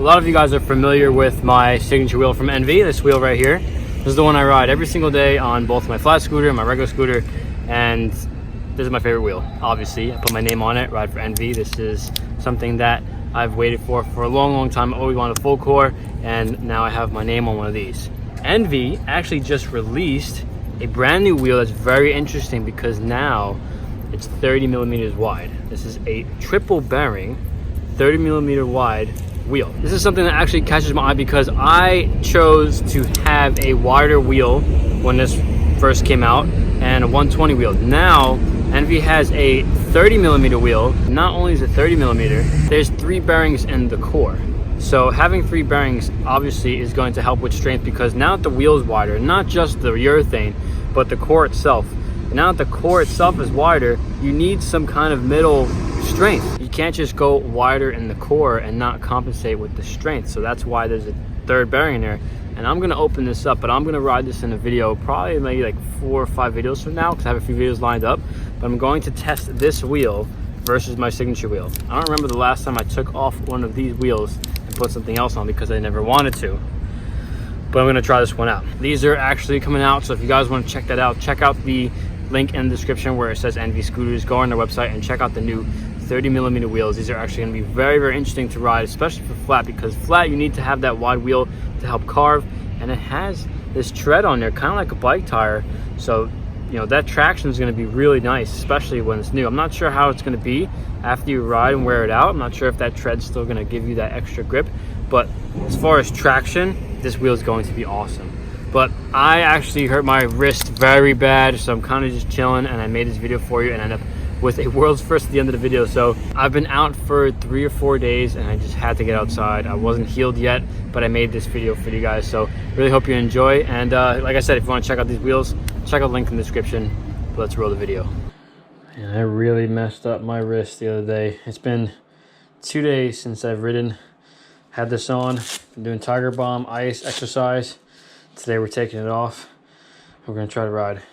A lot of you guys are familiar with my signature wheel from NV, this wheel right here. This is the one I ride every single day on both my flat scooter and my regular scooter, and this is my favorite wheel. Obviously, I put my name on it, ride for NV. This is something that I've waited for a long time. I always wanted a full core, and now I have my name on one of these. NV actually just released a brand new wheel that's very interesting because now it's 30 millimeters wide. This is a triple bearing, 30 millimeter wide wheel. This is something that actually catches my eye because I chose to have a wider wheel when this first came out and a 120 wheel. Now NV has a 30 millimeter wheel. Not only is it 30 millimeter, there's 3 bearings in the core. So having 3 bearings obviously is going to help with strength because now that the wheel is wider, not just the urethane, but the core itself. Now that the core itself is wider, you need some kind of middle strength. You can't just go wider in the core and not compensate with the strength. So that's why there's a 3rd bearing in there. And I'm gonna open this up, but I'm gonna ride this in a video, probably maybe like 4 or 5 videos from now, because I have a few videos lined up. But I'm going to test this wheel versus my signature wheel. I don't remember the last time I took off one of these wheels and put something else on because I never wanted to. But I'm gonna try this one out. These are actually coming out, so if you guys wanna check that out, check out the link in the description where it says NV Scooters. Go on their website and check out the new 30 millimeter wheels. These are actually gonna be very interesting to ride, especially for flat, because flat you need to have that wide wheel to help carve, and it has this tread on there, kind of like a bike tire. So, you know, that traction is gonna be really nice, especially when it's new. I'm not sure how it's gonna be after you ride and wear it out. I'm not sure if that tread's still gonna give you that extra grip, but as far as traction, this wheel is going to be awesome. But I actually hurt my wrist very bad, so I'm kind of just chilling, and I made this video for you and ended up with a world's first at the end of the video. So I've been out for 3 or 4 days and I just had to get outside. I wasn't healed yet, but I made this video for you guys. So really hope you enjoy. And like I said, if you want to check out these wheels, check out the link in the description. But let's roll the video. And I really messed up my wrist the other day. It's been 2 days since I've ridden. Had this on, been doing Tiger Bomb, ice, exercise. Today we're taking it off. We're gonna try to ride.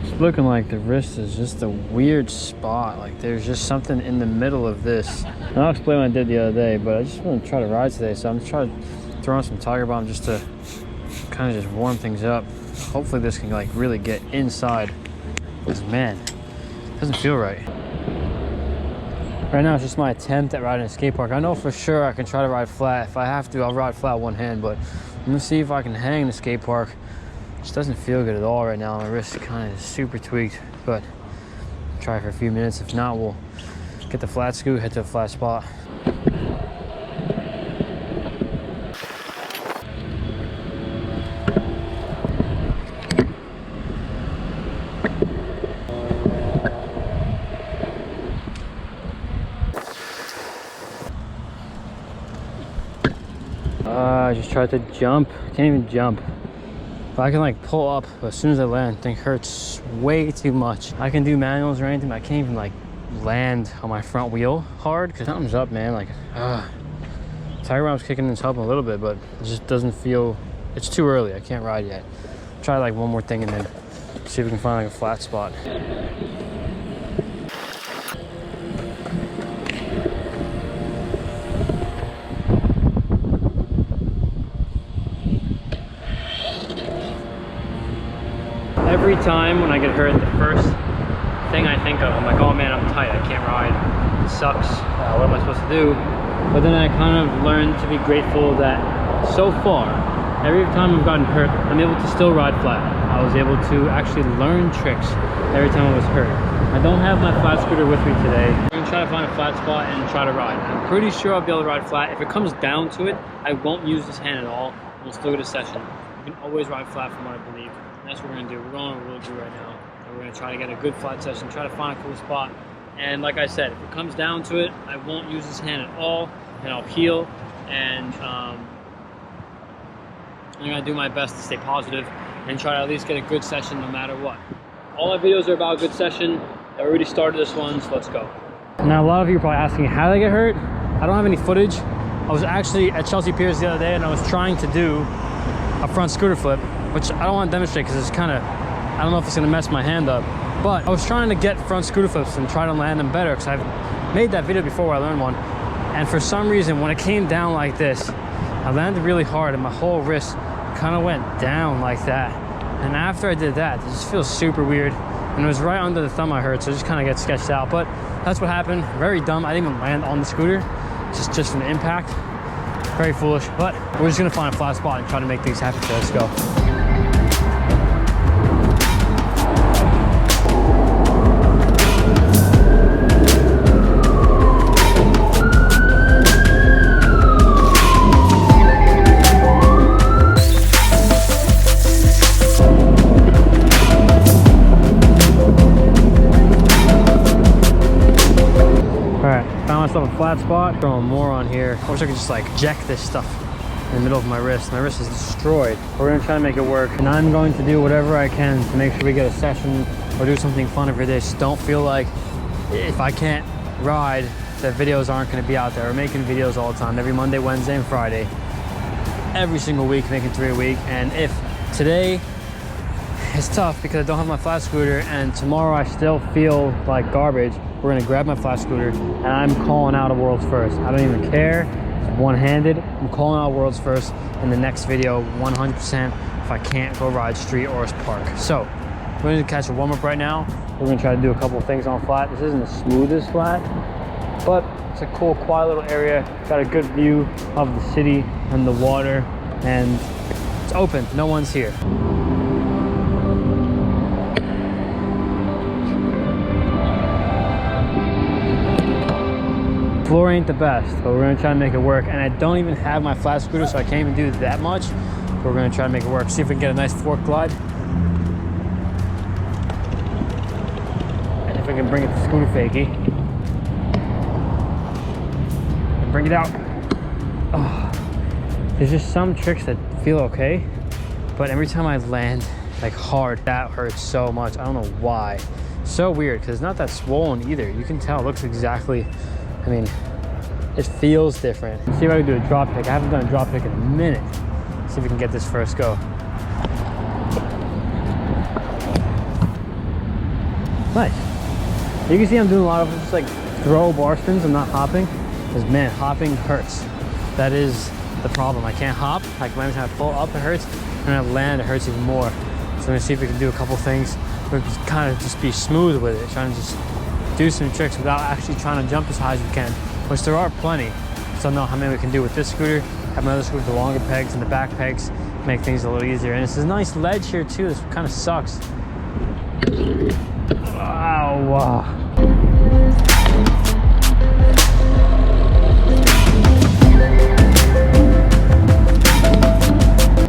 It's looking like the wrist is just a weird spot. Like there's just something in the middle of this. And I'll explain what I did the other day, but I just want to try to ride today. So I'm just trying to throw on some Tiger Bomb just to kind of just warm things up. Hopefully this can like really get inside. Because man, it doesn't feel right. Right now it's just my attempt at riding a skate park. I know for sure I can try to ride flat. If I have to, I'll ride flat one hand, but I'm gonna see if I can hang in the skate park. It just doesn't feel good at all right now. My wrist kind of super tweaked, but I'll try for a few minutes. If not, we'll get the flat scoot, head to a flat spot. I just tried to jump. Can't even jump. If I can like pull up, but as soon as I land, the thing hurts way too much. I can do manuals or anything, but I can't even like land on my front wheel hard because something's up, man. Like, Tiger Bomb's kicking and it's helping a little bit, but it just doesn't feel. It's too early. I can't ride yet. Try like one more thing and then see if we can find like a flat spot. Every time when I get hurt, the first thing I think of, I'm like, oh man, I'm tight, I can't ride, it sucks, what am I supposed to do? But then I kind of learned to be grateful that so far, every time I've gotten hurt, I'm able to still ride flat. I was able to actually learn tricks every time I was hurt. I don't have my flat scooter with me today. I'm gonna try to find a flat spot and try to ride. I'm pretty sure I'll be able to ride flat. If it comes down to it, I won't use this hand at all. We'll still get a session. You can always ride flat from what I believe. That's what we're gonna do. We're going to really do right now. And we're gonna try to get a good flat session, try to find a cool spot. And like I said, if it comes down to it, I won't use this hand at all, and I'll heal. And I'm gonna do my best to stay positive and try to at least get a good session no matter what. All my videos are about a good session. I already started this one, so let's go. Now a lot of you are probably asking how did I get hurt? I don't have any footage. I was actually at Chelsea Piers the other day and I was trying to do a front scooter flip, which I don't want to demonstrate because it's kind of I don't know if it's gonna mess my hand up, but I was trying to get front scooter flips and try to land them better because I've made that video before where I learned one. And for some reason, when it came down like this, I landed really hard and my whole wrist kind of went down like that. And after I did that, it just feels super weird. And it was right under the thumb I hurt, so it just kind of gets sketched out. But that's what happened. Very dumb. I didn't even land on the scooter, just from the impact. Very foolish, but we're just gonna find a flat spot and try to make things happen. So let's go. A flat spot, throwing more on here. I wish I could just like jack this stuff in the middle of my wrist. My wrist is destroyed. We're gonna try to make it work, and I'm going to do whatever I can to make sure we get a session or do something fun every day. Just don't feel like if I can't ride, that videos aren't gonna be out there. We're making videos all the time, every Monday, Wednesday, and Friday, every single week, making 3 a week. And if today it's tough because I don't have my flat scooter, and tomorrow I still feel like garbage, we're gonna grab my flat scooter and I'm calling out a world's first. I don't even care, it's one-handed. I'm calling out world's first in the next video, 100%, if I can't go ride street or park. So, we're gonna catch a warm-up right now. We're gonna try to do a couple of things on flat. This isn't the smoothest flat, but it's a cool, quiet little area. Got a good view of the city and the water, and it's open, no one's here. Floor ain't the best, but we're gonna try to make it work. And I don't even have my flat scooter, so I can't even do that much. But we're gonna try to make it work. See if we can get a nice fork glide. And if we can bring it to scooter fakie. And bring it out. Oh, there's just some tricks that feel okay, but every time I land like hard, that hurts so much. I don't know why. So weird, because it's not that swollen either. You can tell it looks exactly, I mean, it feels different. Let's see if I can do a drop pick. I haven't done a drop pick in a minute. See if we can get this first go. Nice. You can see I'm doing a lot of just like throw bar spins. I'm not hopping, because man, hopping hurts. That is the problem. I can't hop. Like when I pull up, it hurts, and when I land, it hurts even more. So I'm gonna see if we can do a couple things. We're just kind of just be smooth with it, trying to just do some tricks without actually trying to jump as high as we can, which there are plenty. So I don't know how many we can do with this scooter. Have my other scooter with the longer pegs and the back pegs, make things a little easier. And it's a nice ledge here too. This kind of sucks. Wow.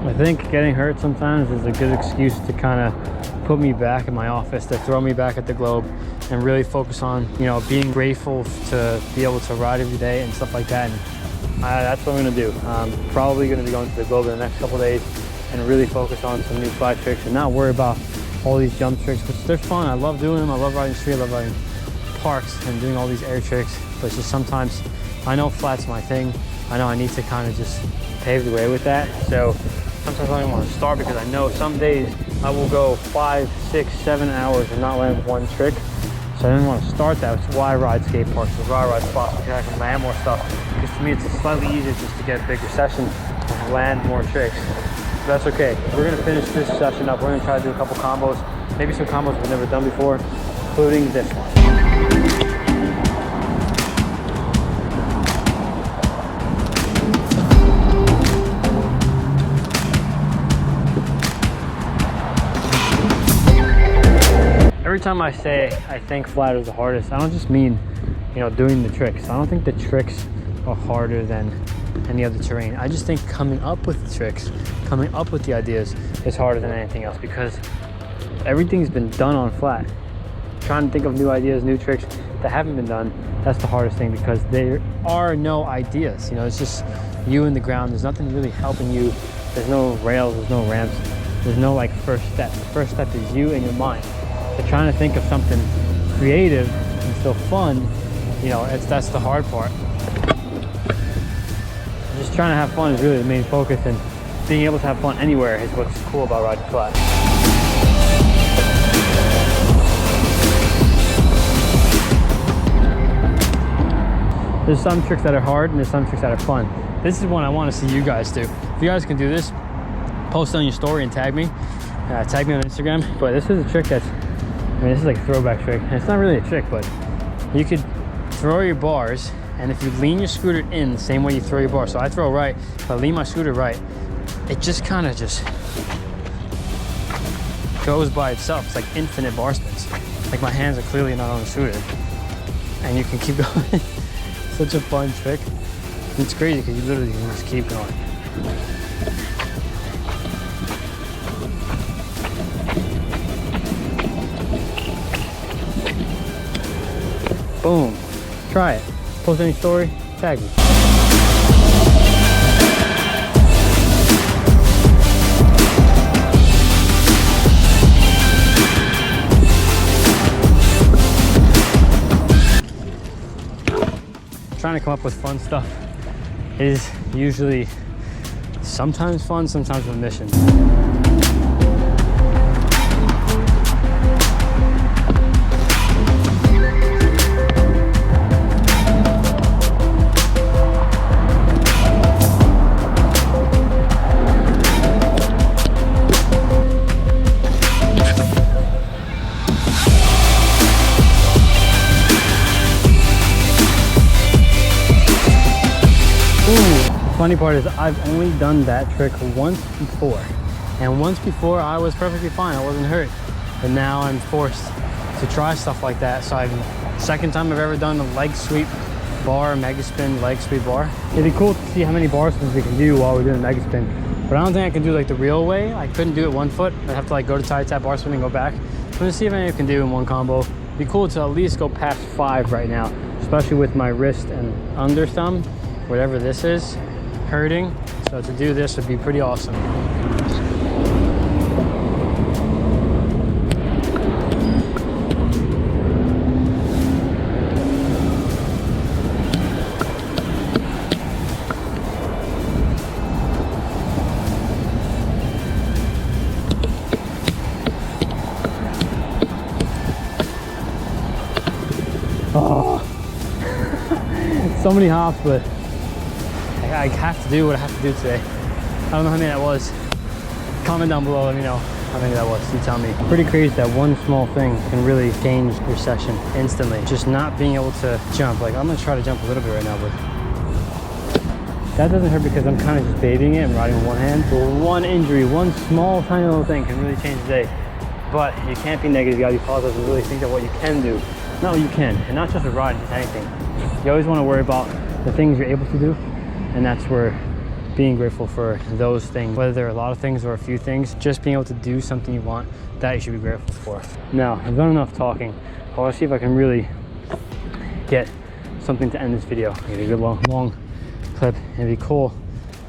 I think getting hurt sometimes is a good excuse to kind of put me back in my office, to throw me back at the globe and really focus on, you know, being grateful to be able to ride every day and stuff like that. And that's what I'm gonna do. I'm probably gonna be going to the globe in the next couple of days and really focus on some new fly tricks and not worry about all these jump tricks, which they're fun. I love doing them. I love riding street, I love riding parks and doing all these air tricks, but it's just sometimes, I know flat's my thing. I know I need to kind of just pave the way with that. So sometimes I don't even want to start, because I know some days I will go 5, 6, 7 hours and not land one trick. So I didn't want to start that, which is why I ride skate parks, which is why I ride spots, because I can land more stuff. Because to me it's slightly easier just to get a bigger session and land more tricks. But that's okay. We're going to finish this session up. We're going to try to do a couple combos, maybe some combos we've never done before, including this one. Every time I say I think flat is the hardest, I don't just mean, you know, doing the tricks. I don't think the tricks are harder than any other terrain. I just think coming up with the tricks, coming up with the ideas is harder than anything else, because everything's been done on flat. Trying to think of new ideas, new tricks that haven't been done, that's the hardest thing, because there are no ideas. You know, it's just you in the ground. There's nothing really helping you. There's no rails, there's no ramps. There's no like first step. The first step is you and your mind. So trying to think of something creative and still fun, you know, that's the hard part. Just trying to have fun is really the main focus, and being able to have fun anywhere is what's cool about riding flat. There's some tricks that are hard and there's some tricks that are fun. This is one I want to see you guys do. If you guys can do this, post it on your story and tag me. Tag me on Instagram. But this is a trick that's, I mean, this is like a throwback trick. And it's not really a trick, but you could throw your bars, and if you lean your scooter in the same way you throw your bar. So I throw right, if I lean my scooter right, it just kind of just goes by itself. It's like infinite bar spins. Like my hands are clearly not on the scooter. And you can keep going. Such a fun trick. It's crazy because you literally can just keep going. Boom. Try it. Post any story, tag me. Trying to come up with fun stuff is usually sometimes fun, sometimes a mission. Funny part is I've only done that trick once before, and once before I was perfectly fine, I wasn't hurt, but now I'm forced to try stuff like that. So second time I've ever done a leg sweep bar, mega spin, leg sweep bar. It'd be cool to see how many bar spins we can do while we're doing a mega spin, but I don't think I can do like the real way. I couldn't do it 1 foot. I'd have to like go to tie tap bar spin and go back. I'm gonna see if any I can do in one combo. It'd be cool to at least go past 5 right now, especially with my wrist and under thumb, whatever this is, hurting. So to do this would be pretty awesome. Oh, so many hops, but I have to do what I have to do today. I don't know how many that was. Comment down below, let me know how many that was. You tell me. Pretty crazy that one small thing can really change your session instantly. Just not being able to jump. Like, I'm gonna try to jump a little bit right now, but that doesn't hurt because I'm kind of just babying it and riding with one hand. But one injury, one small tiny little thing can really change the day. But you can't be negative, you gotta be positive and really think of what you can do. Not what you can, and not just with riding, just anything. You always wanna worry about the things you're able to do. And that's where being grateful for those things, whether they're a lot of things or a few things, just being able to do something you want, that you should be grateful for. Now, I've done enough talking. I want to see if I can really get something to end this video. Get a good long clip. It'd be cool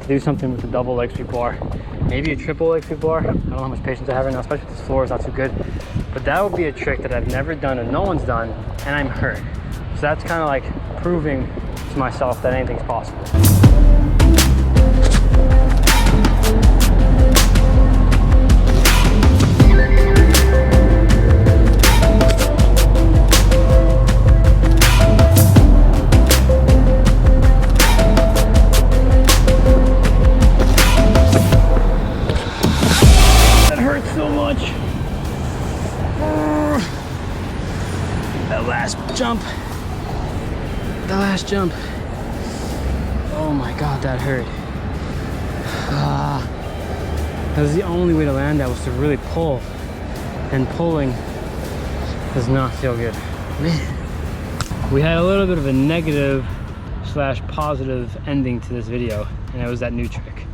to do something with a double leg sweep bar, maybe a triple leg sweep bar. I don't know how much patience I have right now, especially if this floor is not too good. But that would be a trick that I've never done and no one's done, and I'm hurt. So that's kind of like proving to myself that anything's possible. That hurts so much. That last jump. The last jump. Oh my god, that hurt. That was the only way to land that, was to really pull. And pulling does not feel good. Man. We had a little bit of a negative / positive ending to this video, and it was that new trick.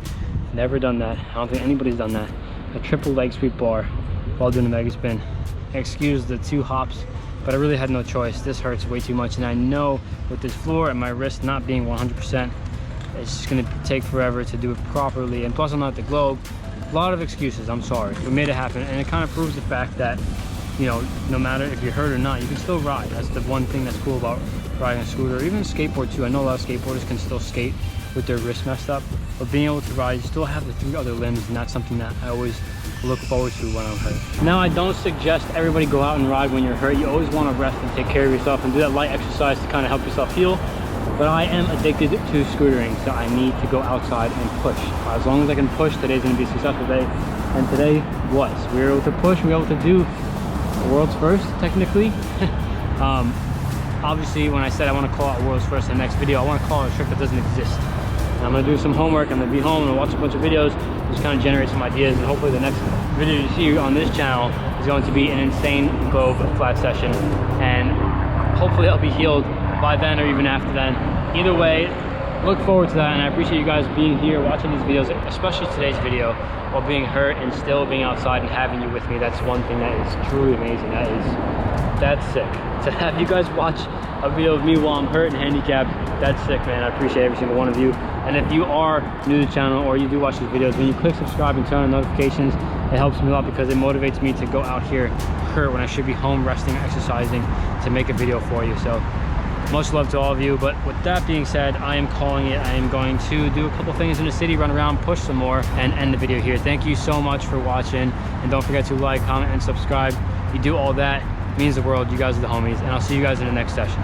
Never done that. I don't think anybody's done that. A triple leg sweep bar while doing a mega spin. Excuse the 2 hops, but I really had no choice. This hurts way too much, and I know with this floor and my wrist not being 100%, it's just gonna take forever to do it properly. And plus I'm not the globe. A lot of excuses, I'm sorry. We made it happen, and it kind of proves the fact that, you know, no matter if you're hurt or not, you can still ride. That's the one thing that's cool about riding a scooter, or even a skateboard too. I know a lot of skateboarders can still skate with their wrist messed up, but being able to ride, you still have the 3 other limbs, and that's something that I always look forward to when I'm hurt. Now, I don't suggest everybody go out and ride when you're hurt. You always want to rest and take care of yourself and do that light exercise to kind of help yourself heal. But I am addicted to scootering, so I need to go outside and push. As long as I can push, today's gonna be a successful day. And today was. We were able to push, we were able to do the world's first, technically. Obviously, when I said I want to call out world's first in the next video, I want to call it a trick that doesn't exist. And I'm gonna do some homework, I'm gonna be home and watch a bunch of videos, just kind of generate some ideas, and hopefully the next video you see on this channel is going to be an insane globe flat session. And hopefully I'll be healed by then or even after then. Either way, look forward to that, and I appreciate you guys being here watching these videos, especially today's video, while being hurt and still being outside and having you with me. That's one thing that is truly amazing. That's sick. To have you guys watch a video of me while I'm hurt and handicapped, that's sick, man. I appreciate every single one of you. And if you are new to the channel or you do watch these videos, when you click subscribe and turn on notifications, it helps me a lot because it motivates me to go out here hurt when I should be home resting or exercising to make a video for you. So much love to all of you. But with that being said, I am calling it. I am going to do a couple things in the city, run around, push some more, and end the video here. Thank you so much for watching, and don't forget to like, comment, and subscribe. You do all that, it means the world. You guys are the homies, and I'll see you guys in the next session.